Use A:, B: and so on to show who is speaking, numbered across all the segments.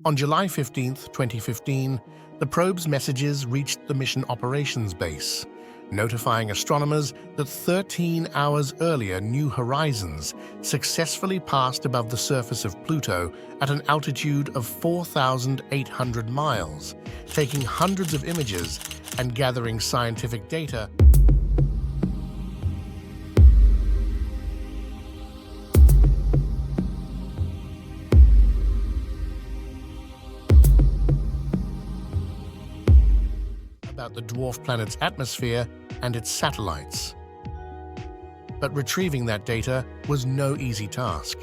A: On July 15, 2015, the probe's messages reached the Mission Operations Base, notifying astronomers that 13 hours earlier New Horizons successfully passed above the surface of Pluto at an altitude of 4,800 miles, taking hundreds of images and gathering scientific data. About the dwarf planet's atmosphere and its satellites. But retrieving that data was no easy task.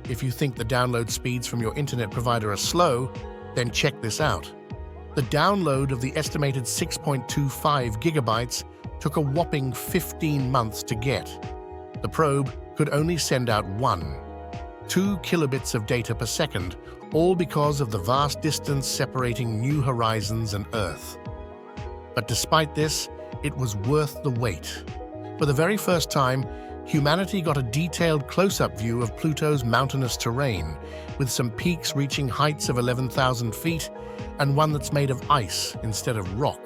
A: If you think the download speeds from your internet provider are slow, then check this out. The download of the estimated 6.25 gigabytes took a whopping 15 months to get. The probe could only send out 2 kilobits of data per second, all because of the vast distance separating New Horizons and Earth. But despite this, it was worth the wait. For the very first time, humanity got a detailed close-up view of Pluto's mountainous terrain, with some peaks reaching heights of 11,000 feet and one that's made of ice instead of rock.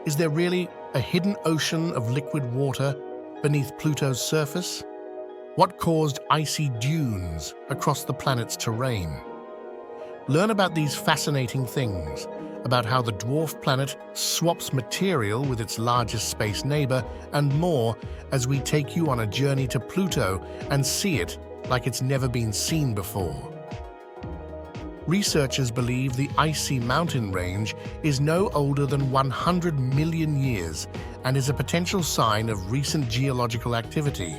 A: Is there really a hidden ocean of liquid water beneath Pluto's surface? What caused icy dunes across the planet's terrain? Learn about these fascinating things, about how the dwarf planet swaps material with its largest space neighbor, and more as we take you on a journey to Pluto and see it like it's never been seen before. Researchers believe the icy mountain range is no older than 100 million years and is a potential sign of recent geological activity.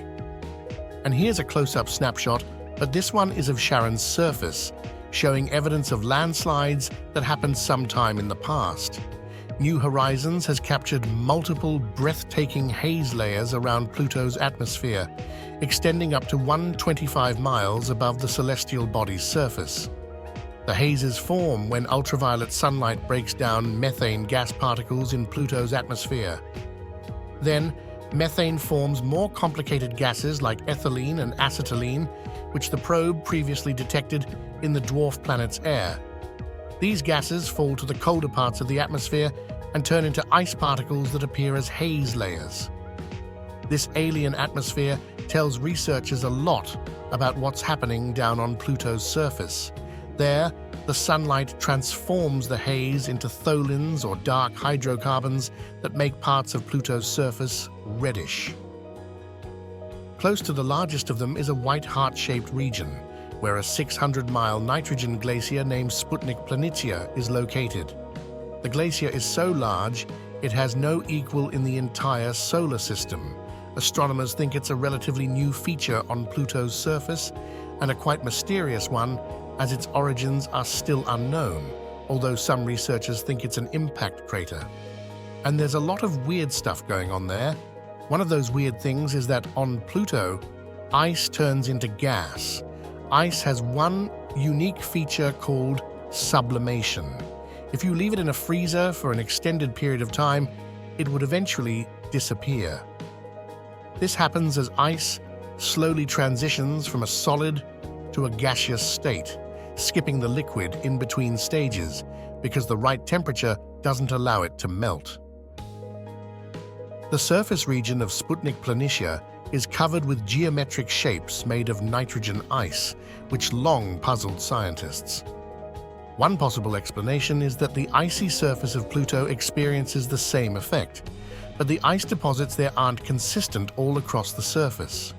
A: And here's a close-up snapshot, but this one is of Charon's surface, showing evidence of landslides that happened sometime in the past. New Horizons has captured multiple breathtaking haze layers around Pluto's atmosphere, extending up to 125 miles above the celestial body's surface. The hazes form when ultraviolet sunlight breaks down methane gas particles in Pluto's atmosphere. Then, methane forms more complicated gases like ethylene and acetylene, which the probe previously detected in the dwarf planet's air. These gases fall to the colder parts of the atmosphere and turn into ice particles that appear as haze layers. This alien atmosphere tells researchers a lot about what's happening down on Pluto's surface. There, the sunlight transforms the haze into tholins or dark hydrocarbons that make parts of Pluto's surface reddish. Close to the largest of them is a white heart-shaped region, where a 600-mile nitrogen glacier named Sputnik Planitia is located. The glacier is so large, it has no equal in the entire solar system. Astronomers think it's a relatively new feature on Pluto's surface, and a quite mysterious one, as its origins are still unknown, although some researchers think it's an impact crater. And there's a lot of weird stuff going on there. One of those weird things is that on Pluto, ice turns into gas. Ice has one unique feature called sublimation. If you leave it in a freezer for an extended period of time, it would eventually disappear. This happens as ice slowly transitions from a solid to a gaseous state, skipping the liquid in between stages because the right temperature doesn't allow it to melt. The surface region of Sputnik Planitia is covered with geometric shapes made of nitrogen ice, which long puzzled scientists. One possible explanation is that the icy surface of Pluto experiences the same effect, but the ice deposits there aren't consistent all across the surface.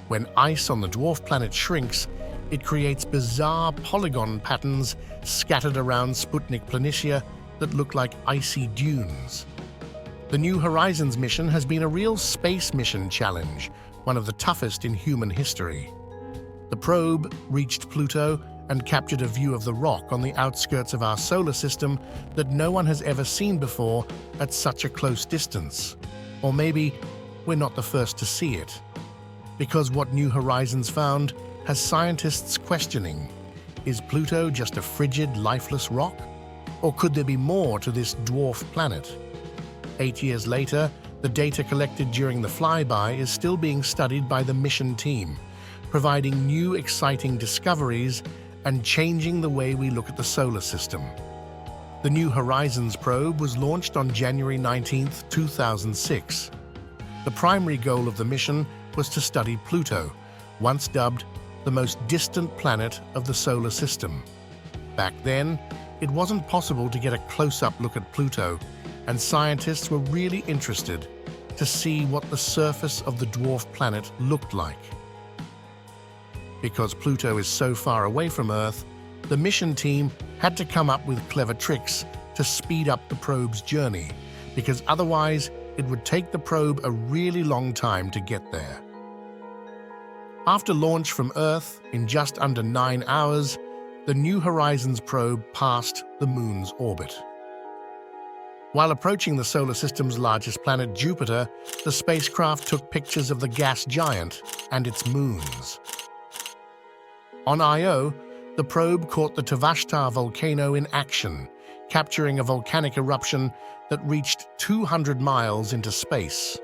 A: When ice on the dwarf planet shrinks, it creates bizarre polygon patterns scattered around Sputnik Planitia that look like icy dunes. The New Horizons mission has been a real space mission challenge, one of the toughest in human history. The probe reached Pluto and captured a view of the rock on the outskirts of our solar system that no one has ever seen before at such a close distance. Or maybe we're not the first to see it. Because what New Horizons found has scientists questioning, is Pluto just a frigid, lifeless rock? Or could there be more to this dwarf planet? 8 years later, the data collected during the flyby is still being studied by the mission team, providing new exciting discoveries and changing the way we look at the solar system. The New Horizons probe was launched on January 19, 2006. The primary goal of the mission was to study Pluto, once dubbed the most distant planet of the solar system. Back then, it wasn't possible to get a close-up look at Pluto, and scientists were really interested to see what the surface of the dwarf planet looked like. Because Pluto is so far away from Earth, the mission team had to come up with clever tricks to speed up the probe's journey, because otherwise it would take the probe a really long time to get there. After launch from Earth in just under 9 hours, the New Horizons probe passed the Moon's orbit. While approaching the solar system's largest planet, Jupiter, the spacecraft took pictures of the gas giant and its moons. On Io, the probe caught the Tvashtar volcano in action, capturing a volcanic eruption that reached 200 miles into space.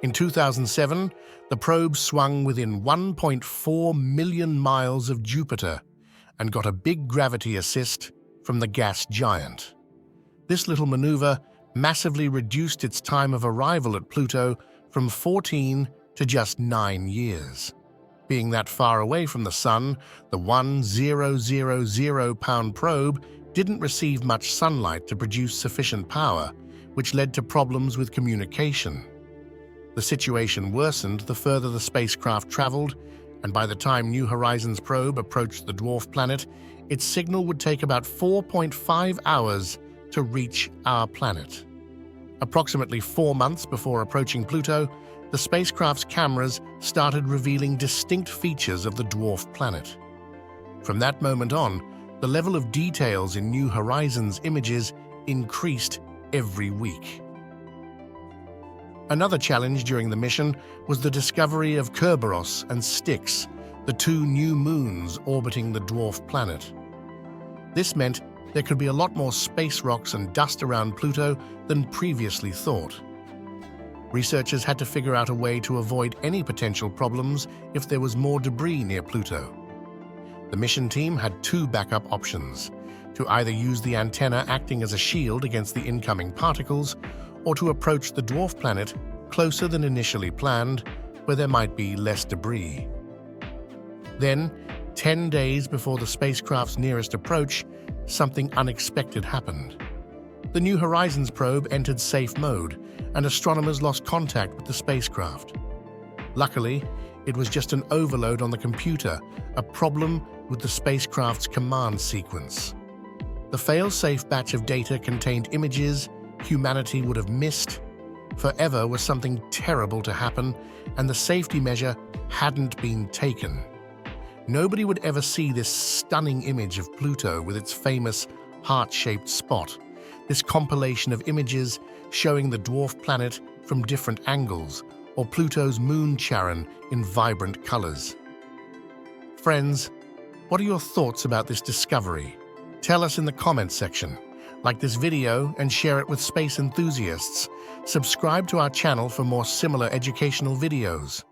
A: In 2007, the probe swung within 1.4 million miles of Jupiter and got a big gravity assist from the gas giant. This little maneuver massively reduced its time of arrival at Pluto from 14 to just 9 years. Being that far away from the Sun, the 1,000-pound probe didn't receive much sunlight to produce sufficient power, which led to problems with communication. The situation worsened the further the spacecraft traveled, and by the time New Horizons probe approached the dwarf planet, its signal would take about 4.5 hours to reach our planet. Approximately 4 months before approaching Pluto, the spacecraft's cameras started revealing distinct features of the dwarf planet. From that moment on, the level of details in New Horizons images increased every week. Another challenge during the mission was the discovery of Kerberos and Styx, the 2 new moons orbiting the dwarf planet. This meant there could be a lot more space rocks and dust around Pluto than previously thought. Researchers had to figure out a way to avoid any potential problems if there was more debris near Pluto. The mission team had 2 backup options: to either use the antenna acting as a shield against the incoming particles, or to approach the dwarf planet closer than initially planned, where there might be less debris. Then, 10 days before the spacecraft's nearest approach, something unexpected happened. The New Horizons probe entered safe mode, and astronomers lost contact with the spacecraft. Luckily, it was just an overload on the computer, a problem with the spacecraft's command sequence. The fail-safe batch of data contained images humanity would have missed. Forever was something terrible to happen, and the safety measure hadn't been taken. Nobody would ever see this stunning image of Pluto with its famous heart-shaped spot, this compilation of images showing the dwarf planet from different angles, or Pluto's moon Charon in vibrant colors. Friends, what are your thoughts about this discovery? Tell us in the comments section. Like this video and share it with space enthusiasts. Subscribe to our channel for more similar educational videos.